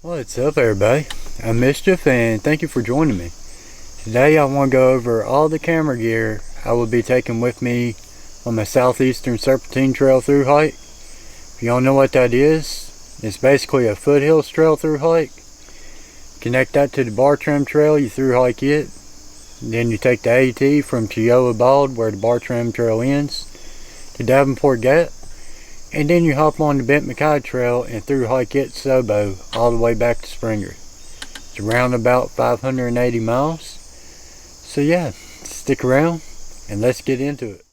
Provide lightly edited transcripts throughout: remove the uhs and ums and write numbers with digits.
What's up, everybody? I'm Mischief, and thank you for joining me. Today I want to go over all the camera gear I will be taking with me on my Southeastern Serpentine trail through hike. If you don't know what that is, it's basically a foothills trail through hike. Connect that to the bar trim trail, you through hike it. Then you take the AT from Chioa Bald, where the bar trim trail ends, to Davenport Gap. And then you hop on the Bent Mackay Trail and through hike it Sobo all the way back to Springer. It's around about 580 miles. So yeah, stick around and let's get into it.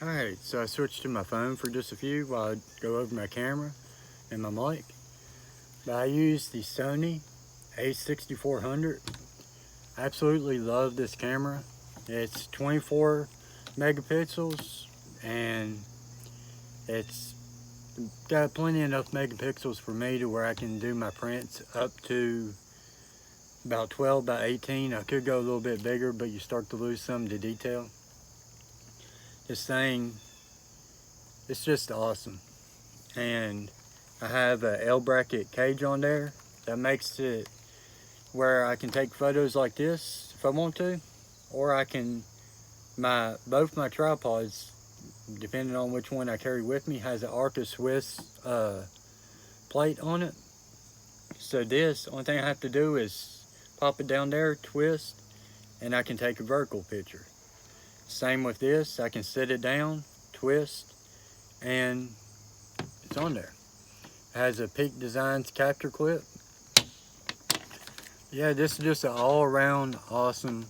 Alright, so I switched to my phone for just a few while I go over my camera and my mic. But I use the Sony A6400. I absolutely love this camera. It's 24 megapixels and it's got plenty enough megapixels for me to where I can do my prints up to about 12 by 18. I could go a little bit bigger, but you start to lose some of the detail. This thing, it's just awesome. And I have a L bracket cage on there that makes it where I can take photos like this if I want to, or I can, both my tripods, depending on which one I carry with me, has an Arca Swiss plate on it. So this, only thing I have to do is pop it down there, twist, and I can take a vertical picture. Same with this, I can sit it down, twist, and it's on there. It has a Peak Designs capture clip. Yeah, this is just an all-around awesome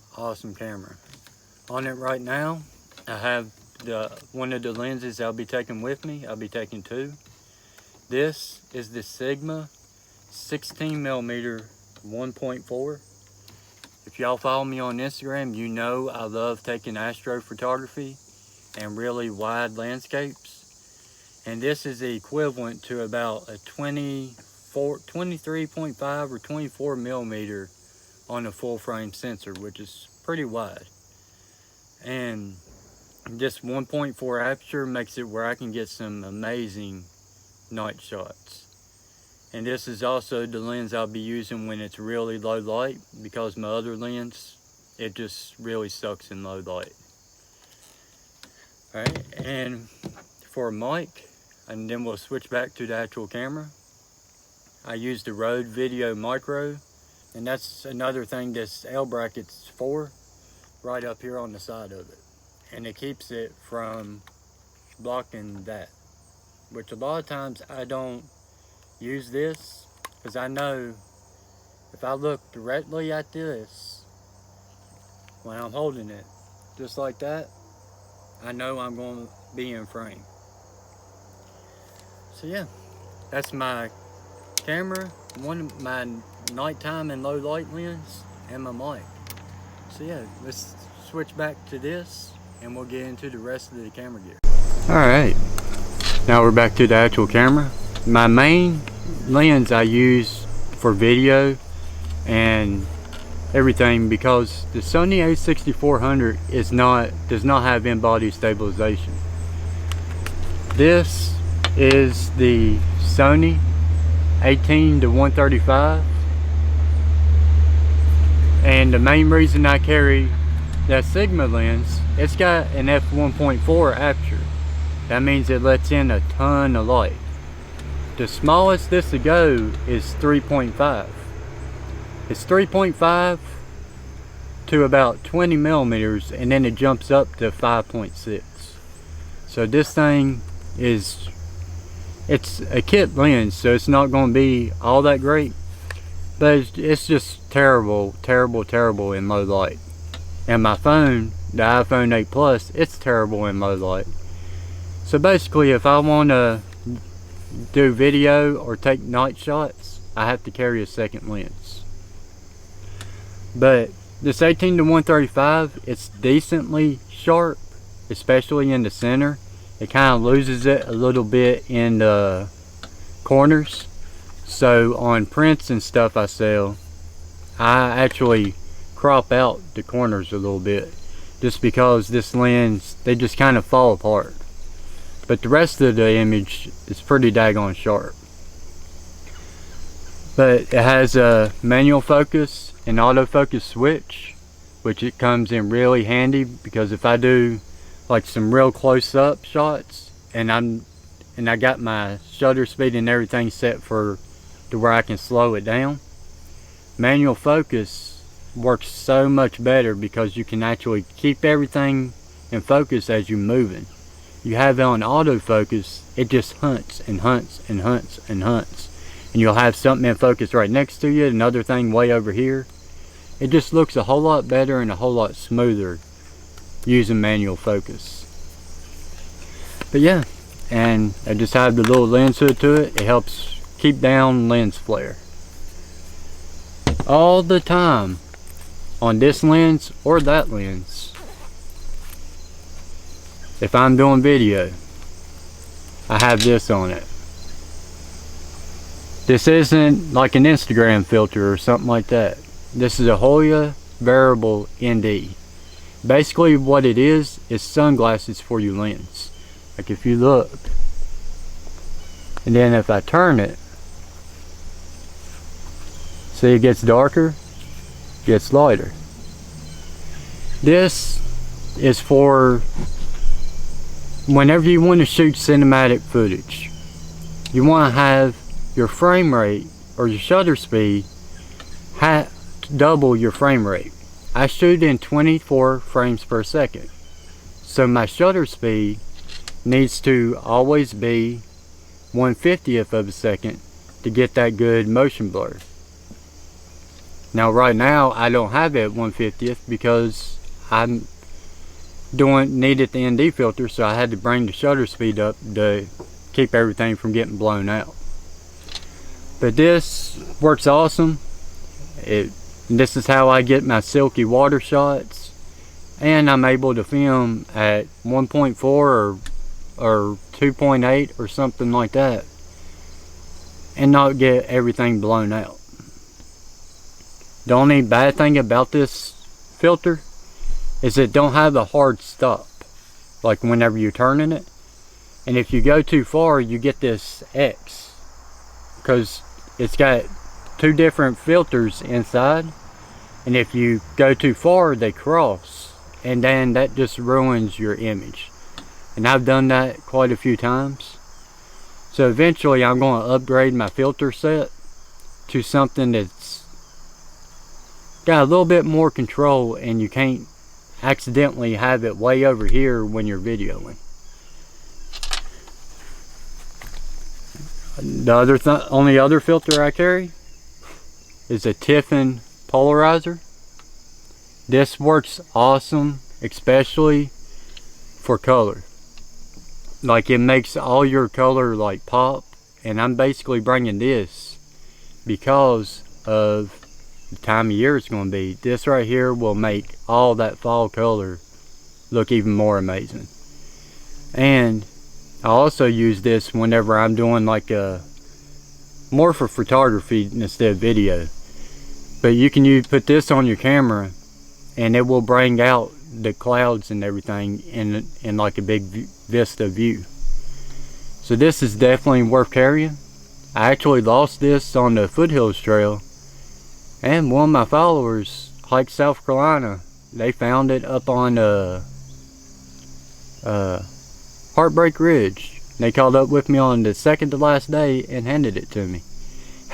camera. On it right now, I have one of the lenses I'll be taking with me. I'll be taking two. This is the Sigma 16mm 1.4. If y'all follow me on Instagram, you know I love taking astrophotography and really wide landscapes. And this is the equivalent to about a 23.5 or 24 millimeter on a full frame sensor, which is pretty wide. And this 1.4 aperture makes it where I can get some amazing night shots. And this is also the lens I'll be using when it's really low light, because my other lens, it just really sucks in low light. Alright, and for a mic, and then we'll switch back to the actual camera. I use the Rode Video Micro, and that's another thing this L bracket's for, right up here on the side of it. And it keeps it from blocking that, which a lot of times I don't use this, because I know if I look directly at this when I'm holding it, just like that, I know I'm going to be in frame. So yeah, that's my camera, my nighttime and low light lens, and my mic. So yeah, let's switch back to this and we'll get into the rest of the camera gear. Alright, now we're back to the actual camera. My main lens I use for video and everything, because the Sony A6400 does not have in-body stabilization. This is the Sony 18 to 135, and the main reason I carry that Sigma lens, it's got an f1.4 aperture. That means it lets in a ton of light. The smallest this will go is 3.5. It's 3.5 to about 20 millimeters, and then it jumps up to 5.6. So this thing it's a kit lens, so it's not going to be all that great, but it's just terrible in low light. And my phone, the iPhone 8 Plus, it's terrible in low light. So basically, if I want to do video or take night shots, I have to carry a second lens. But this 18 to 135, it's decently sharp, especially in the center. It kind of loses it a little bit in the corners. So on prints and stuff I sell, I actually crop out the corners a little bit, just because this lens, they just kind of fall apart. But the rest of the image is pretty daggone sharp. But it has a manual focus and autofocus switch, which it comes in really handy, because if I do like some real close-up shots and I got my shutter speed and everything set for to where I can slow it down, manual focus works so much better because you can actually keep everything in focus as you're moving. You have it on autofocus, it just hunts and hunts and hunts and hunts, and you'll have something in focus right next to you, another thing way over here. It just looks a whole lot better and a whole lot smoother using manual focus. But yeah, and I just have the little lens hood to it. It helps keep down lens flare. All the time on this lens or that lens, if I'm doing video, I have this on it. This isn't like an Instagram filter or something like that. This is a Hoya variable ND. Basically what it is sunglasses for your lens. Like if you look, and then if I turn it, see it gets darker, gets lighter. This is for whenever you want to shoot cinematic footage. You want to have your frame rate or your shutter speed double your frame rate. I shoot in 24 frames per second, so my shutter speed needs to always be 1/50th of a second to get that good motion blur. Now right now I don't have it 1/50th because I'm needed the ND filter, so I had to bring the shutter speed up to keep everything from getting blown out. But this works awesome. This is how I get my silky water shots, and I'm able to film at 1.4 or 2.8 or something like that and not get everything blown out. The only bad thing about this filter is it don't have a hard stop, like whenever you're turning it, and if you go too far you get this X, because it's got two different filters inside, and if you go too far they cross, and then that just ruins your image. And I've done that quite a few times. So eventually I'm going to upgrade my filter set to something that's got a little bit more control, and you can't accidentally have it way over here when you're videoing. The only other filter I carry is a Tiffin Polarizer. This works awesome, especially for color. Like it makes all your color like pop, and I'm basically bringing this because of the time of year it's going to be. This right here will make all that fall color look even more amazing. And I also use this whenever I'm doing like more for photography instead of video. But you can put this on your camera and it will bring out the clouds and everything in like a big vista view. So this is definitely worth carrying. I actually lost this on the Foothills Trail, and one of my followers hiked South Carolina. They found it up on Heartbreak Ridge. They called up with me on the second to last day and handed it to me.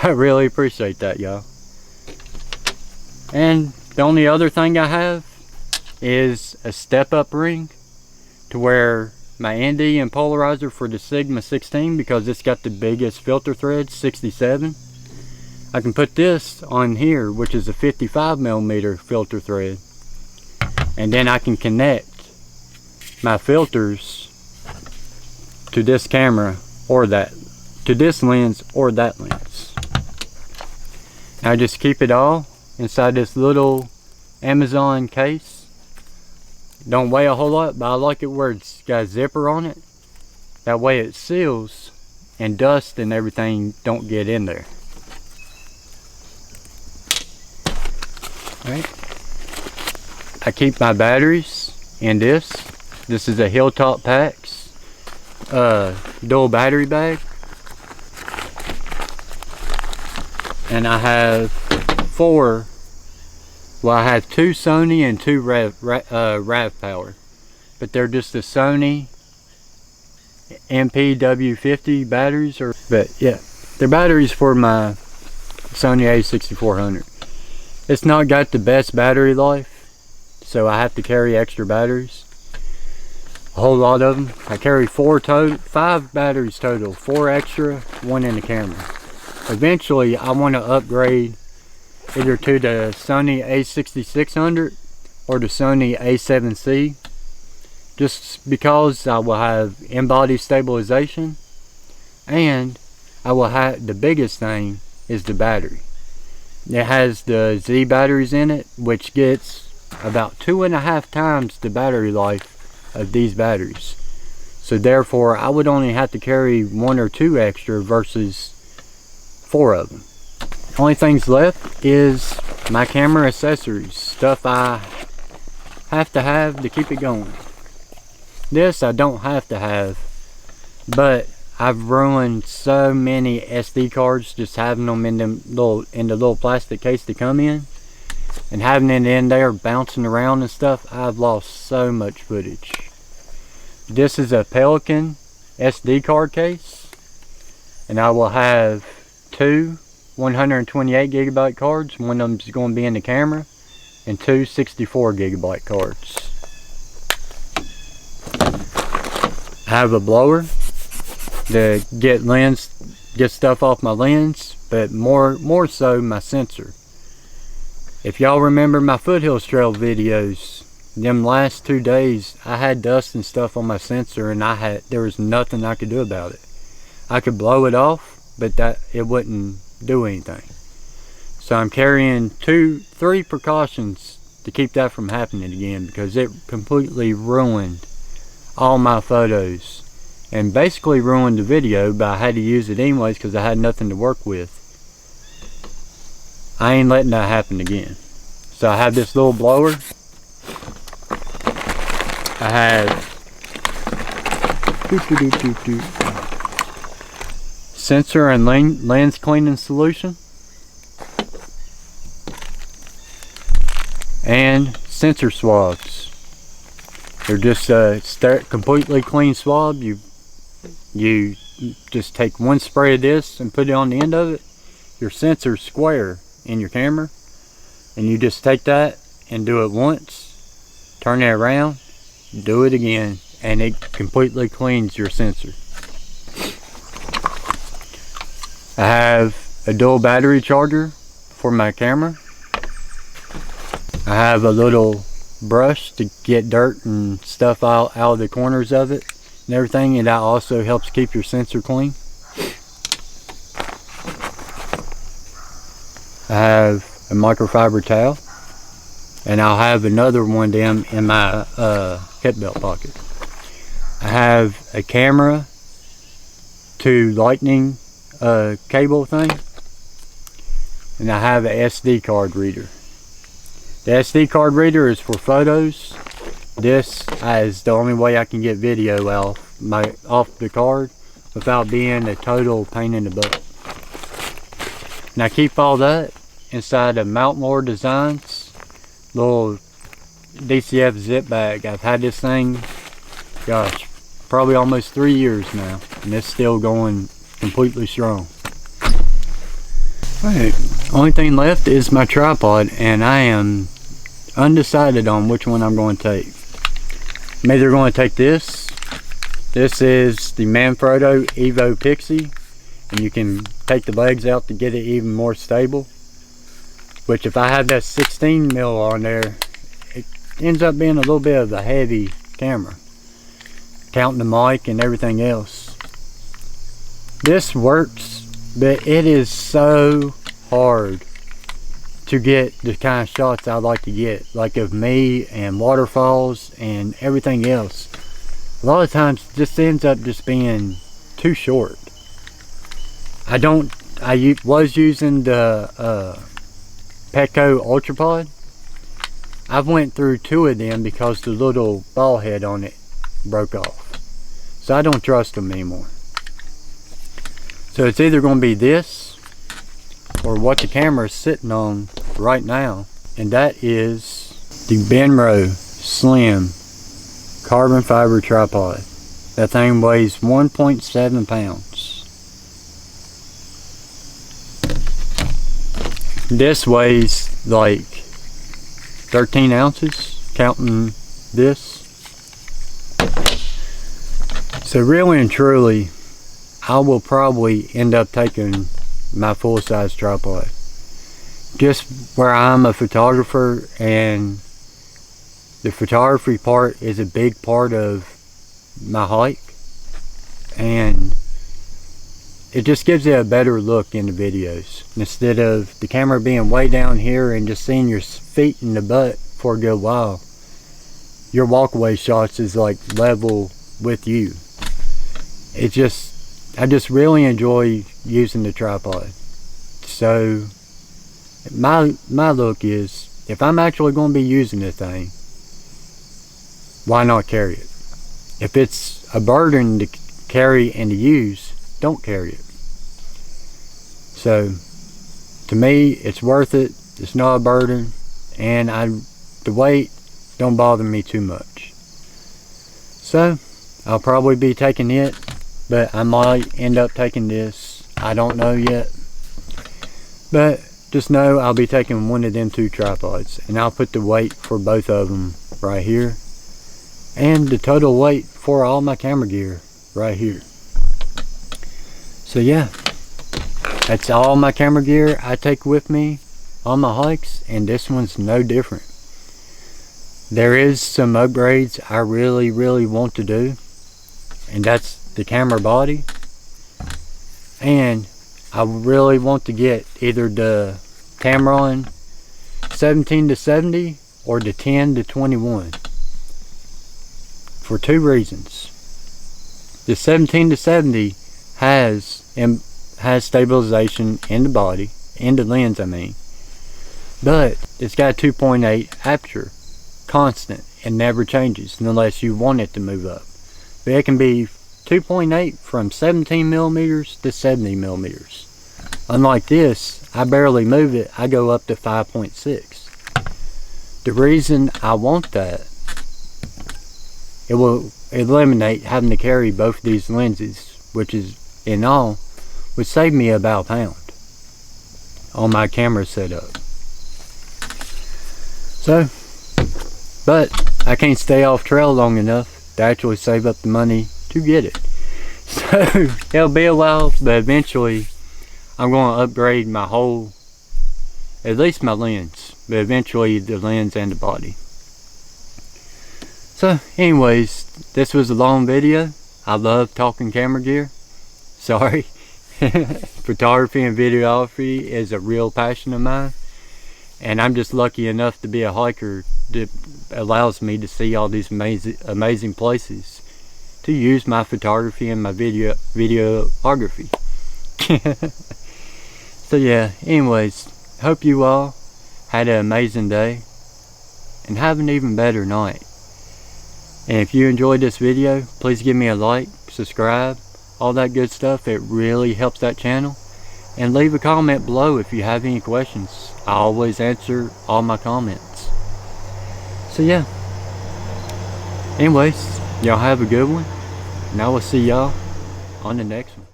I really appreciate that, y'all. And the only other thing I have is a step-up ring to where my ND and polarizer for the Sigma 16, because it's got the biggest filter thread, 67. I can put this on here, which is a 55mm filter thread, and then I can connect my filters to this camera or that, to this lens or that lens. I just keep it all inside this little Amazon case. Don't weigh a whole lot, but I like it where it's got a zipper on it. That way it seals and dust and everything don't get in there. Alright. I keep my batteries in this. This is a Hilltop Packs dual battery bag. And I have I have two Sony and two RAV power. But they're just the Sony MPW50 batteries. But yeah, they're batteries for my Sony A6400. It's not got the best battery life, so I have to carry extra batteries. A whole lot of them. I carry 5 batteries total, 4 extra, 1 in the camera. Eventually I want to upgrade either to the Sony A6400 or the Sony A7C, just because I will have in-body stabilization, and I will have, the biggest thing is the battery. It has the Z batteries in it, which gets about 2.5 times the battery life of these batteries. So therefore I would only have to carry 1 or 2 extra versus 4 of them. Only things left is my camera accessories, stuff I have to keep it going. This I don't have to have, but I've ruined so many SD cards just having them in the little plastic case to come in, and having it in there bouncing around and stuff. I've lost so much footage. This is a Pelican SD card case, and I will have 2 128 gigabyte cards. One of them is going to be in the camera, and 2 64 gigabyte cards. I have a blower to get stuff off my lens, but more so my sensor. If y'all remember my Foothills Trail videos, them last 2 days I had dust and stuff on my sensor, and there was nothing I could do about it. I could blow it off, but it wouldn't do anything. So I'm carrying 3 precautions to keep that from happening again, because it completely ruined all my photos and basically ruined the video, but I had to use it anyways because I had nothing to work with. I ain't letting that happen again. So I have this little blower. I have sensor and lens cleaning solution, and sensor swabs. They're just completely clean swab. You just take 1 spray of this and put it on the end of it. Your sensor's square in your camera, and you just take that and do it once, turn it around, do it again, and it completely cleans your sensor. I have a dual battery charger for my camera. I have a little brush to get dirt and stuff out of the corners of it and everything, and that also helps keep your sensor clean. I have a microfiber towel, and I'll have another one of them in my hip belt pocket. I have a camera to lightning cable thing, and I have an SD card reader. The SD card reader is for photos. This is the only way I can get video off the card without being a total pain in the butt. And I keep all that inside of Mount Moore Designs little DCF zip bag. I've had this thing, gosh, probably almost 3 years now, and it's still going completely strong. Alright, only thing left is my tripod, and I am undecided on which one I'm going to take. I'm either going to take this. This is the Manfrotto Evo Pixie, and you can take the legs out to get it even more stable. Which, if I have that 16mm on there, it ends up being a little bit of a heavy camera, counting the mic and everything else. This works, but it is so hard to get the kind of shots I like to get, like of me and waterfalls and everything else. A lot of times this ends up just being too short. I was using the Petco Ultrapod, I've went through 2 of them because the little ball head on it broke off. So I don't trust them anymore. So it's either going to be this or what the camera is sitting on right now. And that is the Benro Slim carbon fiber tripod. That thing weighs 1.7 pounds. This weighs like 13 ounces, counting this. So really and truly, I will probably end up taking my full-size tripod. Just where I'm a photographer and the photography part is a big part of my hike, and it just gives you a better look in the videos instead of the camera being way down here and just seeing your feet in the butt for a good while. Your walkaway shots is like level with you. I just really enjoy using the tripod. So my look is, if I'm actually going to be using this thing, why not carry it? If it's a burden to carry and to use, don't carry it. So to me, it's worth it. It's not a burden, and the weight don't bother me too much. So I'll probably be taking it, but I might end up taking this. I don't know yet, but just know I'll be taking one of them 2 tripods, and I'll put the weight for both of them right here, and the total weight for all my camera gear right here. So yeah, that's all my camera gear I take with me on my hikes, and this one's no different. There is some upgrades I really want to do, and that's the camera body, and I really want to get either the Tamron 17-70 or the 10-21 for 2 reasons. The 17-70 has stabilization in the body, in the lens I mean, but it's got a 2.8 aperture, constant, and never changes unless you want it to move up. But it can be 2.8 from 17mm to 70mm. Unlike this, I barely move it, I go up to 5.6. The reason I want that, it will eliminate having to carry both of these lenses, which is in all would save me about a pound on my camera setup. So, but I can't stay off trail long enough to actually save up the money to get it. So it'll be a while, but eventually I'm going to upgrade my whole, at least my lens, but eventually the lens and the body. So anyways, this was a long video. I love talking camera gear. Sorry. Photography and videography is a real passion of mine, and I'm just lucky enough to be a hiker that allows me to see all these amazing places to use my photography and my videography. So yeah, anyways, hope you all had an amazing day and have an even better night. And if you enjoyed this video, please give me a like, subscribe, all that good stuff. It really helps that channel. And leave a comment below if you have any questions. I always answer all my comments. So yeah, anyways, y'all have a good one, and I will see y'all on the next one.